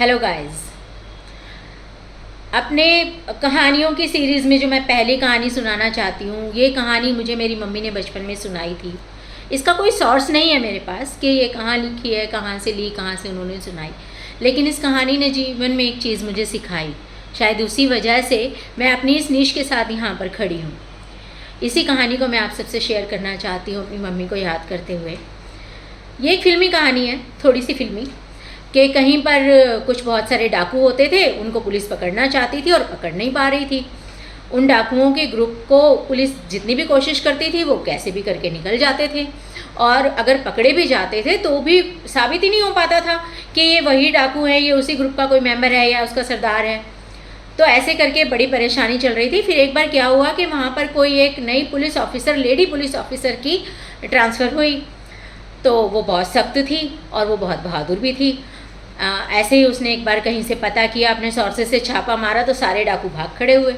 Hello guys. अपने कहानियों की सीरीज़ में जो मैं पहली कहानी सुनाना चाहती हूँ, ये कहानी मुझे मेरी मम्मी ने बचपन में सुनाई थी। इसका कोई सोर्स नहीं है मेरे पास कि ये कहाँ लिखी है, कहाँ से ली, कहाँ से उन्होंने सुनाई, लेकिन इस कहानी ने जीवन में एक चीज़ मुझे सिखाई। शायद उसी वजह से मैं अपनी इस नीश के साथ यहाँ पर खड़ी हूँ। इसी कहानी को मैं आप सबसे शेयर करना चाहती हूँ अपनी मम्मी को याद करते हुए। ये एक फ़िल्मी कहानी है, थोड़ी सी फ़िल्मी, कि कहीं पर कुछ बहुत सारे डाकू होते थे। उनको पुलिस पकड़ना चाहती थी और पकड़ नहीं पा रही थी। उन डाकुओं के ग्रुप को पुलिस जितनी भी कोशिश करती थी वो कैसे भी करके निकल जाते थे, और अगर पकड़े भी जाते थे तो भी साबित ही नहीं हो पाता था कि ये वही डाकू है, ये उसी ग्रुप का कोई मेंबर है या उसका सरदार है। तो ऐसे करके बड़ी परेशानी चल रही थी। फिर एक बार क्या हुआ कि वहाँ पर कोई एक नई police officer, lady police officer की ट्रांसफ़र हुई। तो वो बहुत सख्त थी और वो बहुत बहादुर भी थी। ऐसे ही उसने एक बार कहीं से पता किया, अपने सोर्सेस से छापा मारा तो सारे डाकू भाग खड़े हुए।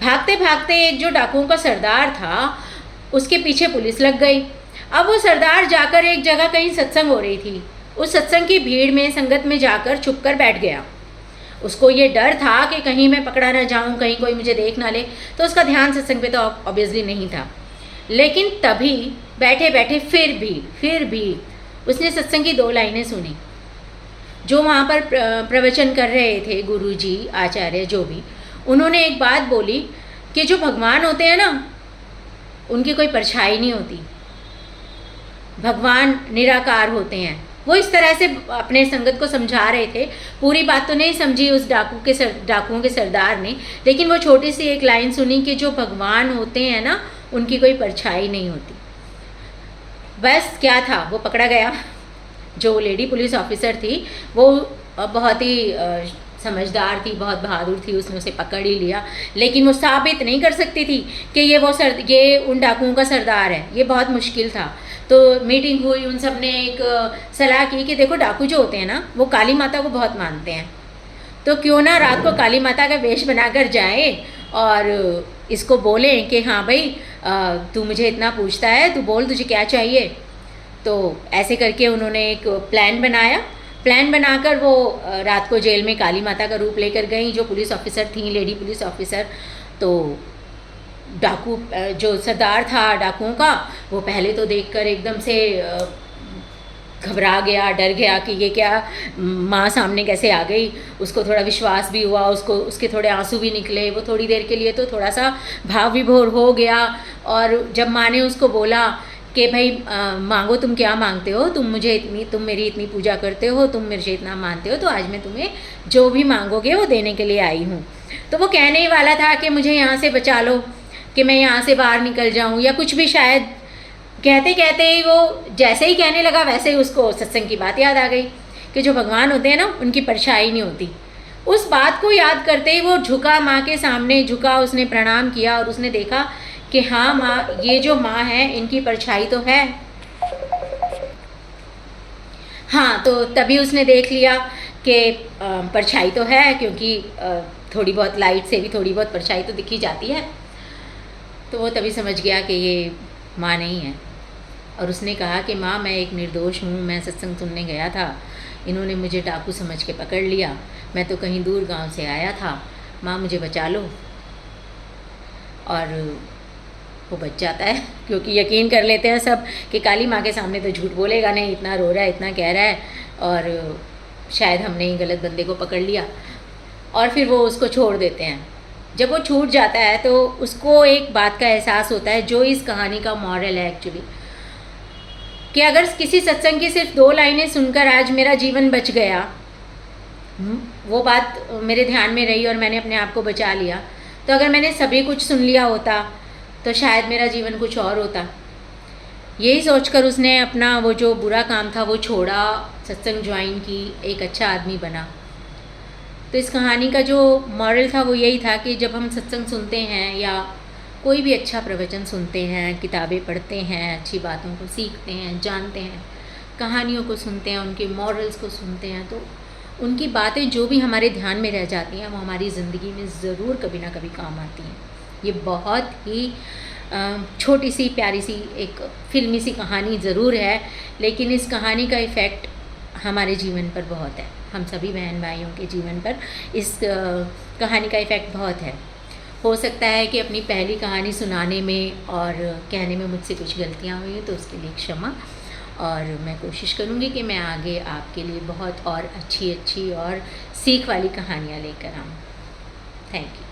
भागते भागते एक जो डाकुओं का सरदार था उसके पीछे पुलिस लग गई। अब वो सरदार जाकर एक जगह कहीं सत्संग हो रही थी, उस सत्संग की भीड़ में, संगत में जाकर छुप कर बैठ गया। उसको ये डर था कि कहीं मैं पकड़ा ना जाऊं, कहीं कोई मुझे देख ना ले, तो उसका ध्यान सत्संग पे तो ऑब्वियसली नहीं था। लेकिन तभी बैठे बैठे फिर भी उसने सत्संग की 2 लाइनें सुनी। जो वहाँ पर प्रवचन कर रहे थे गुरुजी, आचार्य, जो भी, उन्होंने एक बात बोली कि जो भगवान होते हैं ना, उनकी कोई परछाई नहीं होती, भगवान निराकार होते हैं। वो इस तरह से अपने संगत को समझा रहे थे। पूरी बात तो नहीं समझी उस डाकुओं के सरदार ने, लेकिन वो छोटी सी एक लाइन सुनी कि जो भगवान होते हैं ना, उनकी कोई परछाई नहीं होती। बस क्या था, वो पकड़ा गया। जो लेडी पुलिस ऑफिसर थी वो बहुत ही समझदार थी, बहुत बहादुर थी, उसने उसे पकड़ ही लिया। लेकिन वो साबित नहीं कर सकती थी कि ये उन डाकुओं का सरदार है। ये बहुत मुश्किल था। तो मीटिंग हुई, उन सब ने एक सलाह की कि देखो, डाकू जो होते हैं ना, वो काली माता को बहुत मानते हैं, तो क्यों ना रात को काली माता का वेश बनाकर जाए और इसको बोलें कि हाँ भाई, तू मुझे इतना पूछता है, तू बोल, तुझे क्या चाहिए। तो ऐसे करके उन्होंने एक प्लान बनाकर वो रात को जेल में काली माता का रूप लेकर गई, जो पुलिस ऑफिसर थी, लेडी पुलिस ऑफिसर। तो डाकू, जो सरदार था डाकुओं का, वो पहले तो देखकर एकदम से घबरा गया, डर गया कि ये क्या, माँ सामने कैसे आ गई। उसको थोड़ा विश्वास भी हुआ, उसके थोड़े आंसू भी निकले। वो थोड़ी देर के लिए तो थोड़ा सा भाव विभोर हो गया। और जब माँ ने उसको बोला कि भाई मांगो, तुम क्या मांगते हो, तुम मेरी इतनी पूजा करते हो, तुम मुझे इतना मानते हो, तो आज मैं तुम्हें जो भी मांगोगे वो देने के लिए आई हूँ। तो वो कहने ही वाला था कि मुझे यहाँ से बचा लो, कि मैं यहाँ से बाहर निकल जाऊँ या कुछ भी। शायद कहते कहते ही वो जैसे ही कहने लगा, वैसे ही उसको सत्संग की बात याद आ गई कि जो भगवान होते हैं ना, उनकी परछाई नहीं होती। उस बात को याद करते ही वो झुका, माँ के सामने झुका, उसने प्रणाम किया और उसने देखा कि हाँ माँ, ये जो माँ है, इनकी परछाई तो है। हाँ, तो तभी उसने देख लिया कि परछाई तो है, क्योंकि थोड़ी बहुत लाइट से भी थोड़ी बहुत परछाई तो दिखी जाती है। तो वो तभी समझ गया कि ये माँ नहीं है। और उसने कहा कि माँ, मैं एक निर्दोष हूँ, मैं सत्संग सुनने गया था, इन्होंने मुझे डाकू समझ के पकड़ लिया, मैं तो कहीं दूर गांव से आया था, माँ मुझे बचा लो। और वो बच जाता है, क्योंकि यकीन कर लेते हैं सब कि काली माँ के सामने तो झूठ बोलेगा नहीं, इतना रो रहा है, इतना कह रहा है, और शायद हमने ही गलत बंदे को पकड़ लिया। और फिर वो उसको छोड़ देते हैं। जब वो छूट जाता है तो उसको एक बात का एहसास होता है, जो इस कहानी का मॉरल है एक्चुअली, कि अगर किसी सत्संग की सिर्फ 2 लाइनें सुनकर आज मेरा जीवन बच गया, वो बात मेरे ध्यान में रही और मैंने अपने आप को बचा लिया, तो अगर मैंने सभी कुछ सुन लिया होता तो शायद मेरा जीवन कुछ और होता। यही सोचकर उसने अपना वो जो बुरा काम था वो छोड़ा, सत्संग ज्वाइन की, एक अच्छा आदमी बना। तो इस कहानी का जो मॉरल था वो यही था कि जब हम सत्संग सुनते हैं या कोई भी अच्छा प्रवचन सुनते हैं, किताबें पढ़ते हैं, अच्छी बातों को सीखते हैं, जानते हैं, कहानियों को सुनते हैं, उनके मॉरल्स को सुनते हैं, तो उनकी बातें जो भी हमारे ध्यान में रह जाती हैं वो हमारी ज़िंदगी में ज़रूर कभी ना कभी काम आती हैं। ये बहुत ही छोटी सी प्यारी सी एक फिल्मी सी कहानी ज़रूर है, लेकिन इस कहानी का इफ़ेक्ट हमारे जीवन पर बहुत है, हम सभी बहन भाइयों के जीवन पर इस कहानी का इफ़ेक्ट बहुत है। हो सकता है कि अपनी पहली कहानी सुनाने में और कहने में मुझसे कुछ गलतियाँ हुई हैं, तो उसके लिए क्षमा। और मैं कोशिश करूँगी कि मैं आगे आपके लिए बहुत और अच्छी और सीख वाली कहानियाँ लेकर आऊँ। Thank you.